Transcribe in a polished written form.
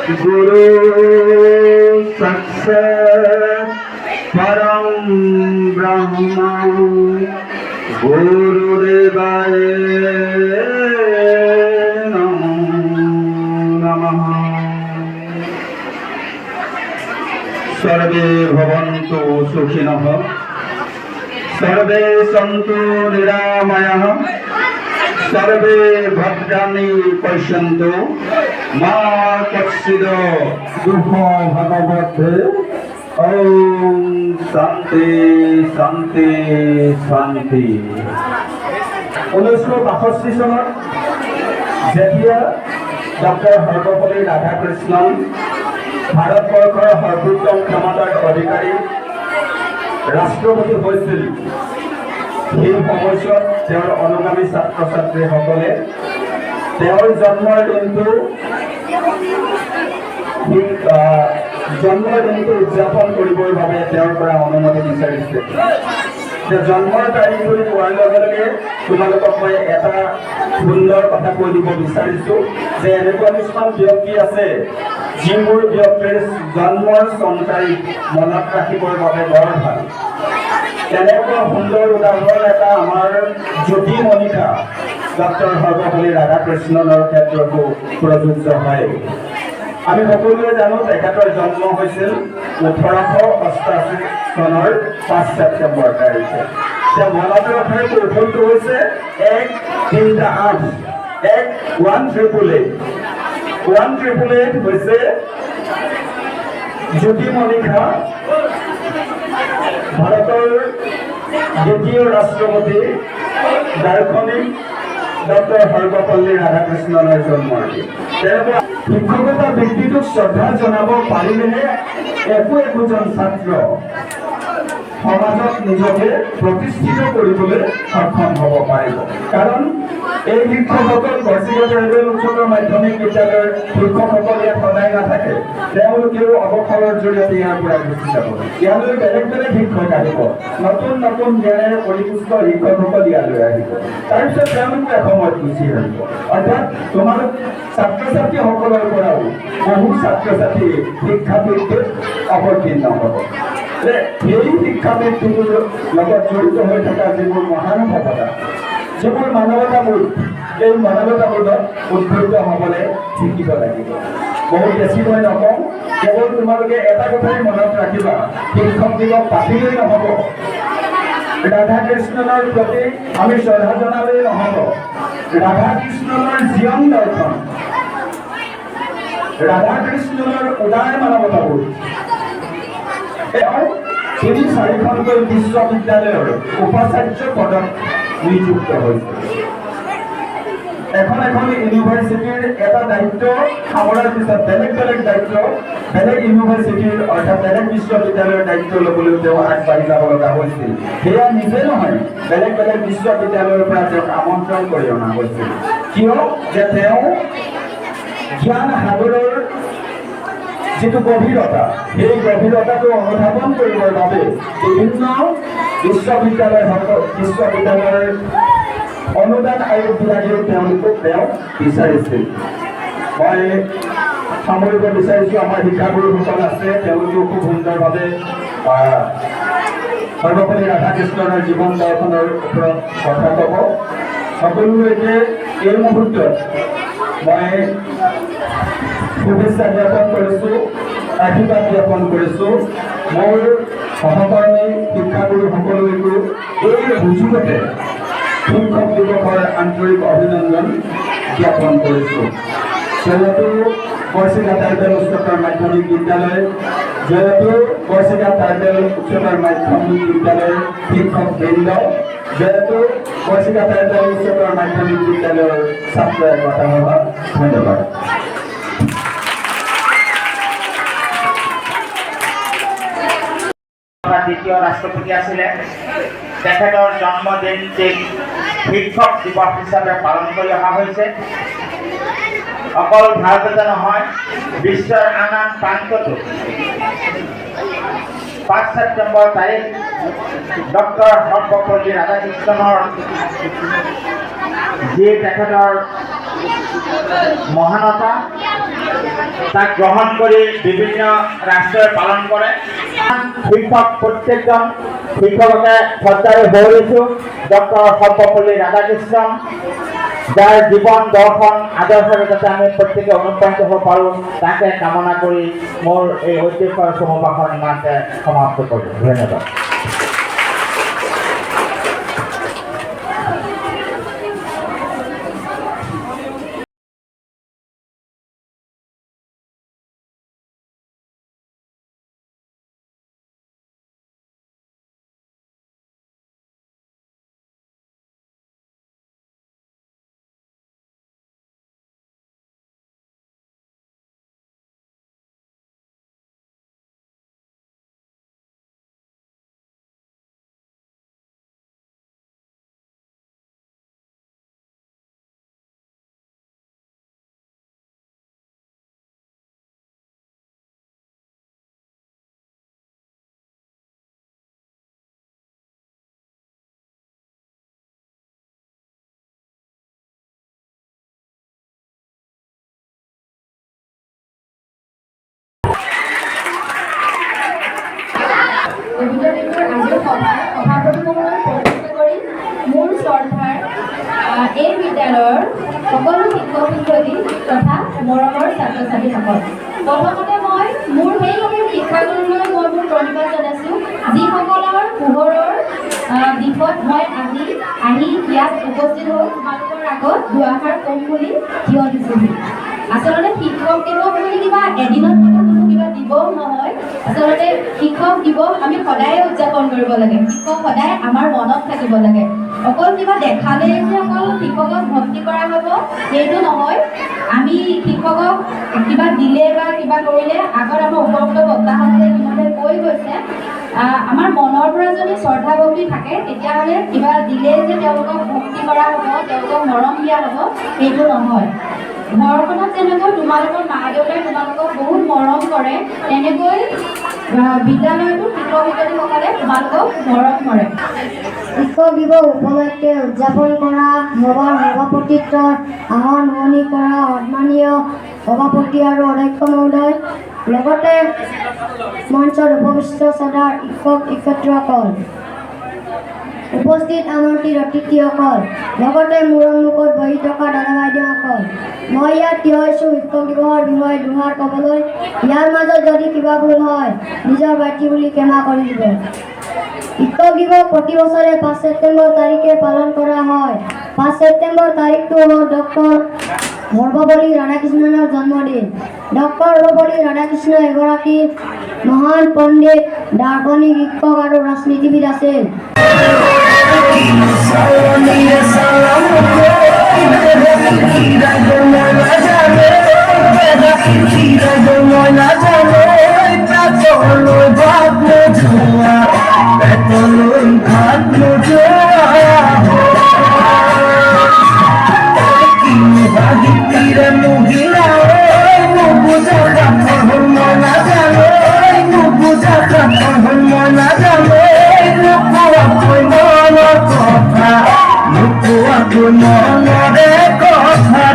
গুরু সাক্ষাৎ পরম ব্রহ্ম গুরুদেবায় নমো নমঃ। সর্বে ভবন্তু সুখিনঃ, সর্বে সন্তু নিরাময়াঃ, সর্বে ভদ্রাণি পশ্যন্তু মা কচ্ছিদ দুঃখং ভগবতে। ওম শান্তি শান্তি শান্তি। 1962 চনত যেতিয়া ডক্টৰ সৰ্বপল্লী ৰাধাকৃষ্ণন ভাৰতবৰ্ষৰ সৰ্বোত্তম ক্ষমতাৰ অধিকাৰী ৰাষ্ট্ৰপতি হৈছিল, সেই সময়ছোৱাত তেওঁৰ অনুগামী ছাত্ৰ ছাত্ৰীসকলে তেওঁৰ জন্মৰ দিনটো উদযাপন কৰিবৰ বাবে তেওঁৰ পৰা অনুমতি বিচাৰিছে। জন্মৰ তাৰিখ বুলি কোৱাৰ লগে লগে তোমালোকক মই এটা সুন্দৰ কথা কৈ দিব বিচাৰিছোঁ যে এনেকুৱা কিছুমান ব্যক্তি আছে যিবোৰ ব্যক্তিৰ জন্মৰ চন তাৰিখ মনত ৰাখিবৰ বাবে বৰ ভাল। তেনেকুৱা সুন্দৰ উদাহৰণ এটা আমাৰ জ্যোতি মণিকা ডক্টৰ সৰ্বপল্লী ৰাধাকৃষ্ণনৰ ক্ষেত্ৰতো প্ৰযোজ্য হয়। আমি সকলোৱে জানো তেখেতৰ জন্ম হৈছিল 1888 চনৰ 5 ছেপ্টেম্বৰ তাৰিখে। তেওঁ মনত ৰখাৰ কৌশলটো হৈছে 138 1888 হৈছে জ্যোতি মণিকা ভাৰতৰ দ্বিতীয় ৰাষ্ট্ৰপতি দাৰ্শনিক ডক্টৰ সৰ্বপল্লী ৰাধাকৃষ্ণনৰ জন্মৰ দিন। তেনেকুৱা শিক্ষকতা ব্যক্তিটোক শ্ৰদ্ধা জনাব পাৰিলেহে একোজন ছাত্ৰ সমাজত নিজকে প্ৰতিষ্ঠিত কৰিবলৈ সক্ষম হ'ব পাৰিব। কাৰণ এই শিক্ষকসকল গড়চিঙা ট্ৰাইবেল উচ্চতৰ মাধ্যমিক বিদ্যালয়ৰ শিক্ষকসকল ইয়াত সদায় নাথাকে, তেওঁলোকেও অৱসৰৰ জৰিয়তে ইয়াৰ পৰা গুচি যাব। ইয়ালৈ বেলেগ বেলেগ শিক্ষক আহিব, নতুন নতুন জ্ঞানেৰে পৰিপুষ্ট শিক্ষকসকল ইয়ালৈ আহিব, তাৰপিছত তেওঁলোকে এসময়ত গুচি আহিব। অৰ্থাৎ তোমালোক ছাত্ৰ ছাত্ৰীসকলৰ পৰাও বহু ছাত্ৰ ছাত্ৰী শিক্ষাবৃত্তিত অৱতীৰ্ণ হ'ব। সেই শিক্ষাবৃত্তিটোৰ লগত জড়িত হৈ থকা যিবোৰ মহানুভৱতা, যিবোৰ মানৱতাবোধ, এই মানৱতাবোধত উদ্বুদ্ধ হ'বলৈ শিকিব লাগিব। বহুত বেছি মই নকওঁ, কেৱল তোমালোকে এটা কথাই মনত ৰাখিবা, শিক্ষক দিৱস পাতিলেই নহ'ব, ৰাধাকৃষ্ণনৰ প্ৰতি আমি শ্ৰদ্ধা জনালেই নহ'ব। ৰাধাকৃষ্ণনৰ জীৱন দৰ্শন, ৰাধাকৃষ্ণনৰ উদাৰ মানৱতাবোধ, তেওঁ 3-4খনকৈ বিশ্ববিদ্যালয়ৰ উপাচাৰ্য পদত নিযুক্ত হৈছে। এখন ইউনিভাৰ্চিটিৰ এটা দায়িত্ব সামৰাৰ পিছত বেলেগ বেলেগ দায়িত্ব, বেলেগ ইউনিভাৰ্চিটিৰ অৰ্থাৎ বেলেগ বিশ্ববিদ্যালয়ৰ দায়িত্ব ল'বলৈ তেওঁ আগবাঢ়ি যাব লগা হৈছিল। সেয়া নিজে নহয়, বেলেগ বেলেগ বিশ্ববিদ্যালয়ৰ পৰা তেওঁক আমন্ত্ৰণ কৰি অনা হৈছিল। কিয় যে তেওঁ জ্ঞান সাগৰৰ যিটো গভীৰতা, সেই গভীৰতাটো অনুধাৱন কৰিবৰ বাবে বিভিন্ন বিশ্ববিদ্যালয়ৰ অনুদান আয়োগবিলাকেও তেওঁলোকক তেওঁ বিচাৰিছিল। মই সামৰিব বিচাৰিছোঁ, আমাৰ শিক্ষাগুৰুসকল আছে, তেওঁলোকেও খুব সুন্দৰভাৱে সৰ্বপল্লী ৰাধাকৃষ্ণনৰ জীৱন দৰ্শনৰ ওপৰত কথা ক'ব। সকলোলৈকে এই মুহূৰ্তত মই শুভেচ্ছা জ্ঞাপন কৰিছোঁ, আশীৰ্বাদ জ্ঞাপন কৰিছোঁ। মোৰ সহকৰ্মী শিক্ষাগুৰুসকললৈকো এই সুযোগতে শিক্ষক দিৱসৰ আন্তৰিক অভিনন্দন জ্ঞাপন কৰিছোঁ। যিহেতু গড়চিঙা ট্ৰাইবেল উচ্চতৰ মাধ্যমিক বিদ্যালয়, যিহেতু গড়চিঙা ট্ৰাইবেল উচ্চতৰ মাধ্যমিক বিদ্যালয়ৰ শিক্ষকবৃন্দ, যিহেতু গড়চিঙা ট্ৰাইবেল উচ্চতৰ মাধ্যমিক বিদ্যালয়ৰ ছাত্ৰ একতা সভা, ধন্যবাদ। দ্বিতীয় ৰাষ্ট্ৰপতি আছিলে, তেখেতৰ জন্মদিনটিক শিক্ষক দিৱস হিচাপে পালন কৰি অহা হৈছে। অকল ভাৰততে নহয়, বিশ্বৰ আন আন প্ৰান্ততো 5 ছেপ্টেম্বৰ তাৰিখ ডক্টৰ সৰ্বপল্লী ৰাধাকৃষ্ণনৰ যি তেখেতৰ মহানতা তাক গ্রহণ করে বিভিন্ন রাষ্ট্রে পালন করে শিক্ষক প্রত্যেকজন শিক্ষককে শ্রদ্ধারে বহিছো ডক্টর সর্বপল্লী রাধাকৃষ্ণন যার জীবন দর্শন আদর্শের যাতে আমি প্রত্যেকে অনুপ্রাণিত হব পাৰোঁ তাকে কামনা কৰি মোৰ এই ঐতিহ্যৰ সমভাষণ ইমানতে সমাপ্ত কৰোঁ ধন্যবাদ। মোৰ শ্ৰদ্ধাৰ এই বিদ্যালয়ৰ সকলো শিক্ষক শিক্ষয়িত্ৰী তথা মৰমৰ ছাত্ৰ ছাত্ৰীসকল, প্ৰথমতে মই মোৰ সেই শিক্ষাগুৰুলৈ মই মোৰ প্ৰণিপাত জনাইছোঁ যিসকলৰ পোহৰৰ দিশত মই আহি ইয়াত উপস্থিত হৈ তোমালোকৰ আগত দুআষাৰ কম বুলি থিয় দিছোঁহি। আচলতে শিক্ষক দিৱস বুলি কিবা এদিনত কোনো কিবা দিৱস নহয়, আচলতে শিক্ষক দিৱস আমি সদায়ে উদযাপন কৰিব লাগে। শিক্ষক সদায় আমাৰ মনত থাকিব লাগে। অকল কিবা দেখালে যে অকল শিক্ষকক ভক্তি কৰা হ'ব সেইটো নহয়। আমি শিক্ষকক কিবা দিলে বা কিবা কৰিলে আগত আমাৰ উপৰোক্ত বক্তাসকলে ইতিমধ্যে কৈ গৈছে আমাৰ মনৰ পৰা যদি শ্ৰদ্ধা ভক্তি থাকে তেতিয়াহ'লে কিবা দিলে যে তেওঁলোকক ভক্তি কৰা হ'ব, তেওঁলোকক মৰম দিয়া হ'ব সেইটো নহয়। ঘৰখনত যেনেকৈ তোমালোকৰ মা দেউতাই তোমালোকক বহুত মৰম কৰে তেনেকৈ বিদ্যালয়তো শিক্ষক শিক্ষয়িত্ৰীসকলে তোমালোকক মৰম কৰে। শিক্ষক দিৱস উপলক্ষে উদযাপন কৰা সভাৰ সভাপতিত্বৰ আসন শুৱনি কৰা সন্মানীয় সভাপতি আৰু অধ্যক্ষ মহোদয়, লগতে মঞ্চত উপবিষ্ট শ্ৰদ্ধাৰ শিক্ষক শিক্ষয়িত্ৰীসকল, উপস্থিত আমন্ত্ৰিত অতিথিসকল, লগতে মোৰ সন্মুখত বহি থকা দাদা বাইদেউসকল, মই ইয়াত থিয় হৈছোঁ শিক্ষক দিৱসৰ বিষয়ে দুষাৰ ক'বলৈ। ইয়াৰ মাজত যদি কিবা ভুল হয় নিজৰ ভাতৃ বুলি ক্ষমা কৰি দিব। শিক্ষক দিৱস প্ৰতি বছৰে 5 ছেপ্টেম্বৰ তাৰিখে পালন কৰা হয়। 5 ছেপ্টেম্বৰ তাৰিখটো হ'ল ডক্টৰ সৰ্বপল্লী ৰাধাকৃষ্ণনৰ জন্মদিন। ডক্টৰ সৰ্বপল্লী ৰাধাকৃষ্ণ এগৰাকী মহান পণ্ডিত, দাৰ্শনিক, শিক্ষক আৰু ৰাজনীতিবিদ আছিল। মনৰে কথা